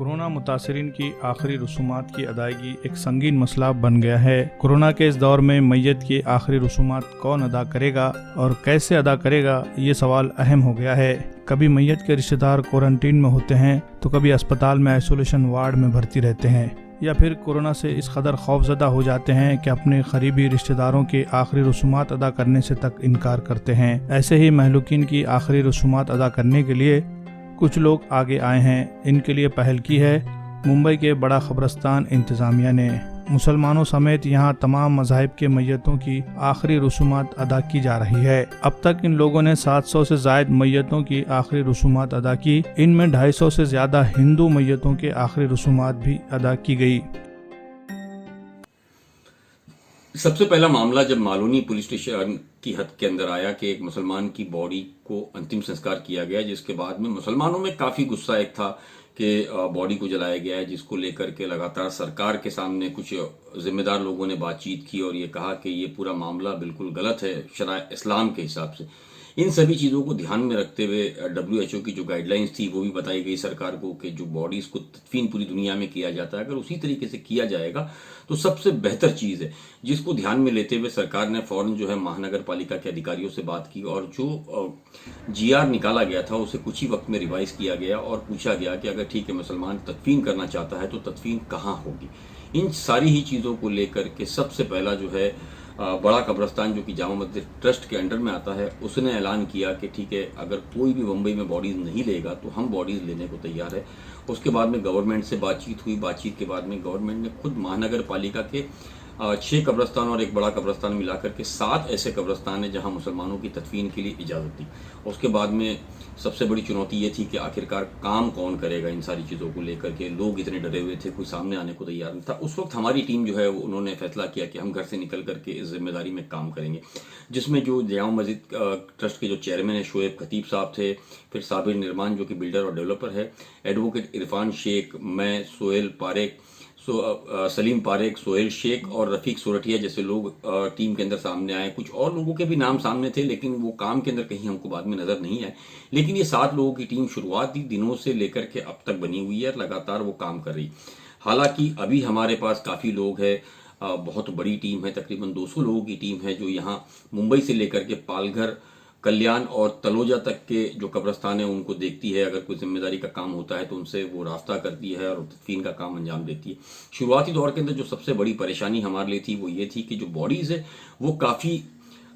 Corona मुतासरीन की आखिरी रसूमात की अदायगी एक संगीन मसला बन गया है। कोरोना के इस दौर में मैयत की आखिरी रसूमात कौन अदा करेगा और कैसे अदा करेगा, ये सवाल अहम हो गया है। कभी मैयत के रिश्तेदार क्वारंटीन में होते हैं तो कभी अस्पताल में आइसोलेशन वार्ड में भर्ती रहते हैं, या फिर कोरोना से इस कदर खौफजदा हो जाते हैं कि अपने करीबी रिश्तेदारों के आखिरी रसूमात अदा करने से तक इनकार करते हैं। ऐसे ही महलूकीन की आखिरी रसूमात अदा करने के लिए कुछ लोग आगे आए हैं। इनके लिए पहल की है मुंबई के बड़ा कब्रिस्तान इंतज़ामिया ने। मुसलमानों समेत यहाँ तमाम मज़ाहिब के मैयतों की आखिरी रसूमात अदा की जा रही है। अब तक इन लोगों ने 700 से ज़ायद मैयतों की आखिरी रसूमात अदा की। इनमें 250 से ज़्यादा हिंदू मैयतों के आखिरी रसूमात भी अदा की गई। सबसे पहला मामला जब मालूनी पुलिस स्टेशन की हद के अंदर आया कि एक मुसलमान की बॉडी को अंतिम संस्कार किया गया, जिसके बाद में मुसलमानों में काफी गुस्सा एक था कि बॉडी को जलाया गया है, जिसको लेकर के लगातार सरकार के सामने कुछ जिम्मेदार लोगों ने बातचीत की और ये कहा कि ये पूरा मामला बिल्कुल गलत है शराय इस्लाम के हिसाब से। इन सभी चीज़ों को ध्यान में रखते हुए WHO की जो गाइडलाइंस थी वो भी बताई गई सरकार को कि जो बॉडीज़ को तदफीन पूरी दुनिया में किया जाता है, अगर उसी तरीके से किया जाएगा तो सबसे बेहतर चीज़ है, जिसको ध्यान में लेते हुए सरकार ने फ़ौरन जो है महानगर पालिका के अधिकारियों से बात की और जो GR निकाला गया था उसे कुछ ही वक्त में रिवाइज़ किया गया और पूछा गया कि अगर ठीक है मुसलमान तदफीन करना चाहता है तो तदफीन कहाँ होगी। इन सारी ही चीज़ों को लेकर के सबसे पहला जो है बड़ा कब्रिस्तान जो कि जामा मस्जिद ट्रस्ट के अंडर में आता है, उसने ऐलान किया कि ठीक है अगर कोई भी मुंबई में बॉडीज़ नहीं लेगा तो हम बॉडीज़ लेने को तैयार है। उसके बाद में गवर्नमेंट से बातचीत हुई। बातचीत के बाद में गवर्नमेंट ने खुद महानगर पालिका के 6 कब्रिस्तान और एक बड़ा कब्रिस्तान मिलाकर के 7 ऐसे कब्रिस्तान हैं जहां मुसलमानों की तदफीन के लिए इजाज़त दी। उसके बाद में सबसे बड़ी चुनौती ये थी कि आखिरकार काम कौन करेगा इन सारी चीज़ों को लेकर के। लोग इतने डरे हुए थे, कोई सामने आने को तैयार नहीं था। उस वक्त हमारी टीम जो है उन्होंने फैसला किया कि हम घर से निकल करके इस जिम्मेदारी में काम करेंगे, जिसमें जो जामा मस्जिद ट्रस्ट के जो चेयरमैन है शोएब खतीब साहब थे, फिर साबिर निर्माण जो कि बिल्डर और डेवलपर है, एडवोकेट इरफान शेख, मैं, सोहेल पारेख, सलीम पारेख, सोहेल शेख और रफीक सोरठिया जैसे लोग टीम के अंदर सामने आए। कुछ और लोगों के भी नाम सामने थे लेकिन वो काम के अंदर कहीं हमको बाद में नजर नहीं आए। लेकिन ये 7 लोगों की टीम शुरुआती दिनों से लेकर के अब तक बनी हुई है, लगातार वो काम कर रही। हालांकि अभी हमारे पास काफ़ी लोग हैं, बहुत बड़ी टीम है, तकरीबन 200 लोगों की टीम है जो यहाँ मुंबई से लेकर के पालघर, कल्याण और तलोजा तक के जो कब्रिस्तान है उनको देखती है। अगर कोई जिम्मेदारी का काम होता है तो उनसे वो रास्ता करती है और तदफीन का काम अंजाम देती है। शुरुआती दौर के अंदर जो सबसे बड़ी परेशानी हमारे लिए थी वो ये थी कि जो बॉडीज़ है वो काफ़ी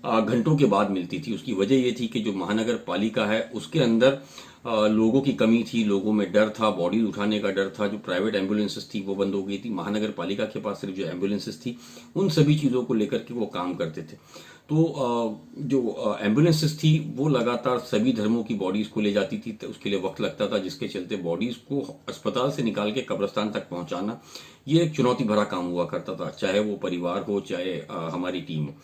घंटों के बाद मिलती थी। उसकी वजह ये थी कि जो महानगर पालिका है उसके अंदर लोगों की कमी थी, लोगों में डर था, बॉडी उठाने का डर था। जो प्राइवेट एम्बुलेंसेस थी वो बंद हो गई थी। महानगर पालिका के पास सिर्फ जो एम्बुलेंसेस थी उन सभी चीज़ों को लेकर के वो काम करते थे। तो जो एम्बुलेंसेस थी वो लगातार सभी धर्मों की बॉडीज़ को ले जाती थी, तो उसके लिए वक्त लगता था, जिसके चलते बॉडीज़ को अस्पताल से निकाल के कब्रिस्तान तक पहुंचाना ये एक चुनौती भरा काम हुआ करता था, चाहे वो परिवार हो चाहे हमारी टीम हो।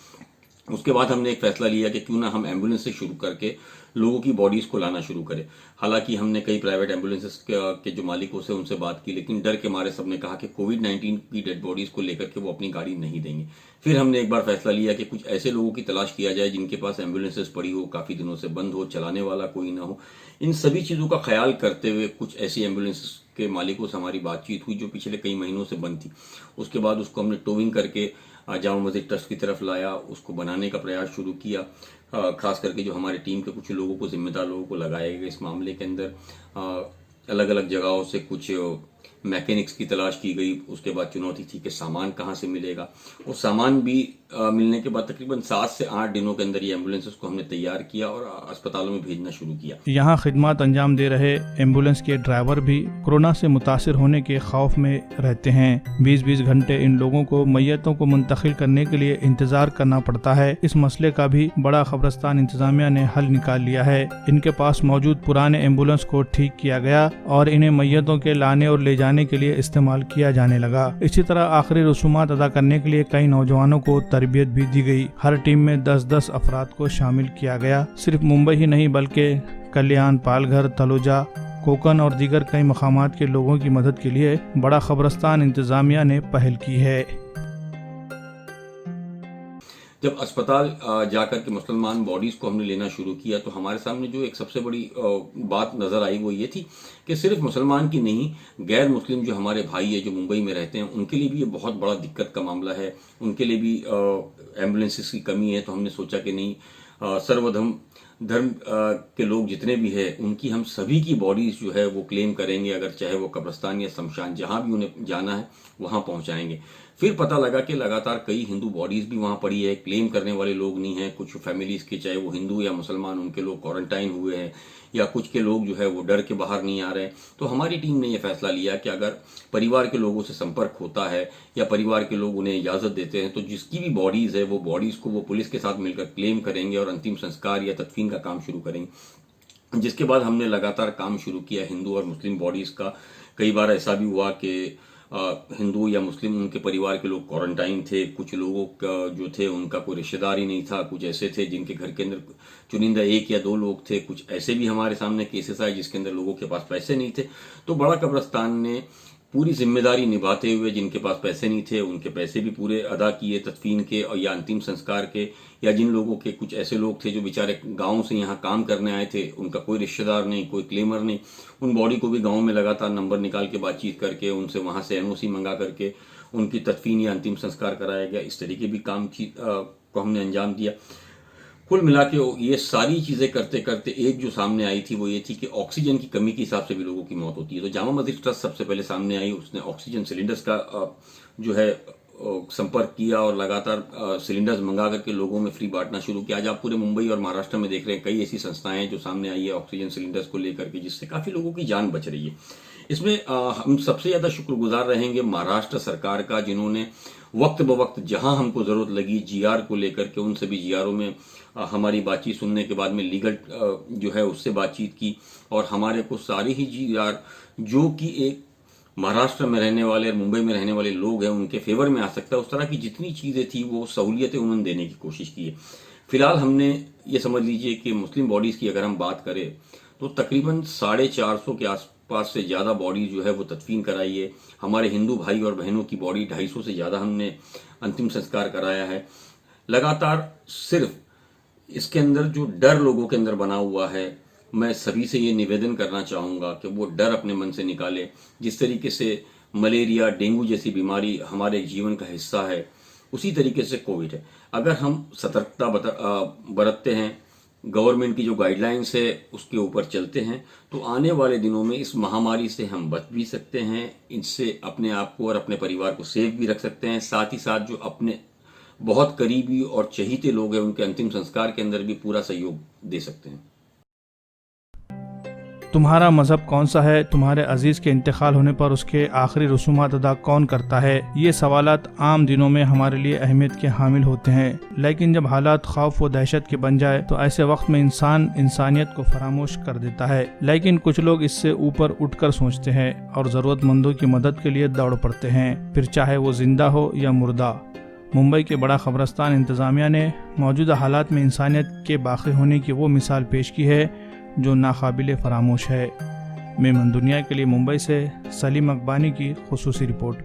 उसके बाद हमने एक फैसला लिया कि क्यों ना हम एम्बुलेंस से शुरू करके लोगों की बॉडीज़ को लाना शुरू करें। हालांकि हमने कई प्राइवेट एम्बुलेंसेस के जो मालिकों से उनसे बात की, लेकिन डर के मारे सबने कहा कि कोविड-19 की डेड बॉडीज़ को लेकर के वो अपनी गाड़ी नहीं देंगे। फिर हमने एक बार फैसला लिया कि कुछ ऐसे लोगों की तलाश किया जाए जिनके पास एम्बुलेंसेस पड़ी हो, काफ़ी दिनों से बंद हो, चलाने वाला कोई ना हो। इन सभी चीज़ों का ख्याल करते हुए कुछ ऐसी एम्बुलेंसेस के मालिकों से हमारी बातचीत हुई जो पिछले कई महीनों से बंद थी। उसके बाद उसको हमने टोविंग करके जामा मस्जिद ट्रस्ट की तरफ लाया, उसको बनाने का प्रयास शुरू किया। खास करके जो हमारी टीम के कुछ लोगों को, जिम्मेदार लोगों को लगाया गया इस मामले के अंदर। अलग अलग जगहों से कुछ मैकेनिक्स की तलाश की गई। उसके बाद चुनौती थी कि सामान कहाँ से मिलेगा, और सामान भी मिलने के बाद तकरीबन 7 से 8 दिनों के अंदर ये एम्बुलेंसेस को हमने तैयार किया और अस्पतालों में भेजना शुरू किया। यहाँ खिदमत अंजाम दे रहे एम्बुलेंस के ड्राइवर भी कोरोना से मुतासिर होने के खौफ में रहते हैं। 20-20 घंटे इन लोगों को मैयतों को मुंतकिल करने के लिए इंतजार करना पड़ता है। इस मसले का भी बड़ा कब्रिस्तान इंतजामिया ने हल निकाल लिया है। इनके पास मौजूद पुराने एम्बुलेंस को ठीक किया गया और इन्हें मैयतों के लाने और ले जाने के लिए इस्तेमाल किया जाने लगा। इसी तरह आखिरी रसूमात अदा करने के लिए कई नौजवानों को तरबियत भी दी गई। हर टीम में 10-10 अफराद को शामिल किया गया। सिर्फ मुंबई ही नहीं बल्कि कल्याण, पालघर, तलोजा, कोकन और दीगर कई मकामात के लोगों की मदद के लिए बड़ा कब्रिस्तान इंतजामिया ने पहल की है। जब अस्पताल जाकर के मुसलमान बॉडीज को हमने लेना शुरू किया तो हमारे सामने जो एक सबसे बड़ी बात नजर आई वो ये थी कि सिर्फ मुसलमान की नहीं, गैर मुस्लिम जो हमारे भाई है जो मुंबई में रहते हैं उनके लिए भी ये बहुत बड़ा दिक्कत का मामला है। उनके लिए भी एम्बुलेंसेस की कमी है। तो हमने सोचा कि नहीं, धर्म के लोग जितने भी हैं उनकी हम सभी की बॉडीज जो है वो क्लेम करेंगे, अगर चाहे वो कब्रिस्तान या शमशान जहां भी उन्हें जाना है वहां पहुंचाएंगे। फिर पता लगा कि लगातार कई हिंदू बॉडीज भी वहां पड़ी है, क्लेम करने वाले लोग नहीं है। कुछ फैमिलीज के, चाहे वो हिंदू या मुसलमान, उनके लोग क्वारंटाइन हुए हैं या कुछ के लोग जो है वो डर के बाहर नहीं आ रहे। तो हमारी टीम ने यह फैसला लिया कि अगर परिवार के लोगों से संपर्क होता है या परिवार के लोग उन्हें इजाजत देते हैं तो जिसकी भी बॉडीज है वो बॉडीज को वो पुलिस के साथ मिलकर क्लेम करेंगे और अंतिम संस्कार या तदफीन का काम शुरू करेंगे। जिसके बाद हमने लगातार काम शुरू किया हिंदू और मुस्लिम बॉडीज का। कई बार ऐसा भी हुआ कि हिंदू या मुस्लिम उनके परिवार के लोग क्वारंटाइन थे, कुछ लोगों का जो थे उनका कोई रिश्तेदार ही नहीं था, कुछ ऐसे थे जिनके घर के अंदर चुनिंदा 1 या 2 लोग थे, कुछ ऐसे भी हमारे सामने केसेस आए जिसके अंदर लोगों के पास पैसे नहीं थे। तो बड़ा कब्रिस्तान ने पूरी जिम्मेदारी निभाते हुए जिनके पास पैसे नहीं थे उनके पैसे भी पूरे अदा किए तदफीन के और या अंतिम संस्कार के। या जिन लोगों के कुछ ऐसे लोग थे जो बेचारे गांव से यहाँ काम करने आए थे, उनका कोई रिश्तेदार नहीं, कोई क्लेमर नहीं, उन बॉडी को भी गांव में लगातार नंबर निकाल के बातचीत करके उनसे वहां से एनओसी मंगा करके उनकी तदफीन या अंतिम संस्कार कराया गया। इस तरीके भी काम को हमने अंजाम दिया। कुल मिला के ये सारी चीजें करते करते एक जो सामने आई थी वो ये थी कि ऑक्सीजन की कमी के हिसाब से भी लोगों की मौत होती है। तो जामा मस्जिद ट्रस्ट सबसे पहले सामने आई, उसने ऑक्सीजन सिलेंडर्स का जो है संपर्क किया और लगातार सिलेंडर्स मंगा करके लोगों में फ्री बांटना शुरू किया। आज आप पूरे मुंबई और महाराष्ट्र में देख रहे हैं कई ऐसी संस्थाएं हैं जो सामने आई है ऑक्सीजन सिलेंडर्स को लेकर के, जिससे काफी लोगों की जान बच रही है। इसमें हम सबसे ज्यादा शुक्रगुजार रहेंगे महाराष्ट्र सरकार का, जिन्होंने वक्त ब वक्त जहां हमको जरूरत लगी जीआर को लेकर के उन सभी जीआरओं में हमारी बातचीत सुनने के बाद में लीगल जो है उससे बातचीत की और हमारे को सारे ही जीआर जो कि एक महाराष्ट्र में रहने वाले और मुंबई में रहने वाले लोग हैं उनके फेवर में आ सकता है, उस तरह की जितनी चीजें थी वो सहूलियतें उन्होंने देने की कोशिश की है। फिलहाल हमने ये समझ लीजिए कि मुस्लिम बॉडीज की अगर हम बात करें तो तकरीबन 450 के आसपास से ज्यादा बॉडी जो है वो तदफीन कराई है। हमारे हिंदू भाई और बहनों की बॉडी 250 से ज्यादा हमने अंतिम संस्कार कराया है। लगातार सिर्फ इसके अंदर जो डर लोगों के अंदर बना हुआ है, मैं सभी से ये निवेदन करना चाहूंगा कि वो डर अपने मन से निकाले। जिस तरीके से मलेरिया, डेंगू जैसी बीमारी हमारे जीवन का हिस्सा है, उसी तरीके से कोविड है। अगर हम सतर्कता बरतते हैं, गवर्नमेंट की जो गाइडलाइंस है उसके ऊपर चलते हैं, तो आने वाले दिनों में इस महामारी से हम बच भी सकते हैं। इससे अपने आप को और अपने परिवार को सेफ भी रख सकते हैं। साथ ही साथ जो अपने बहुत करीबी और चहीते लोग हैं उनके अंतिम संस्कार के अंदर भी पूरा सहयोग दे सकते हैं। तुम्हारा मजहब कौन सा है? तुम्हारे अजीज के इंतकाल होने पर उसके आखिरी रसूमात अदा कौन करता है? ये सवालात आम दिनों में हमारे लिए अहमियत के हामिल होते हैं, लेकिन जब हालात खौफ व दहशत के बन जाए तो ऐसे वक्त में इंसान इंसानियत को फरामोश कर देता है। लेकिन कुछ लोग इससे ऊपर उठकर सोचते हैं और जरूरतमंदों की मदद के लिए दौड़ पड़ते हैं, फिर चाहे वो जिंदा हो या मुर्दा। मुंबई के बड़ा कब्रिस्तान इंतजामिया ने मौजूदा हालात में इंसानियत के बाकी होने की वो मिसाल पेश की है जो नाकाबिले फरामोश है। मेमन दुनिया के लिए मुंबई से सलीम अकबानी की खुसूसी रिपोर्ट।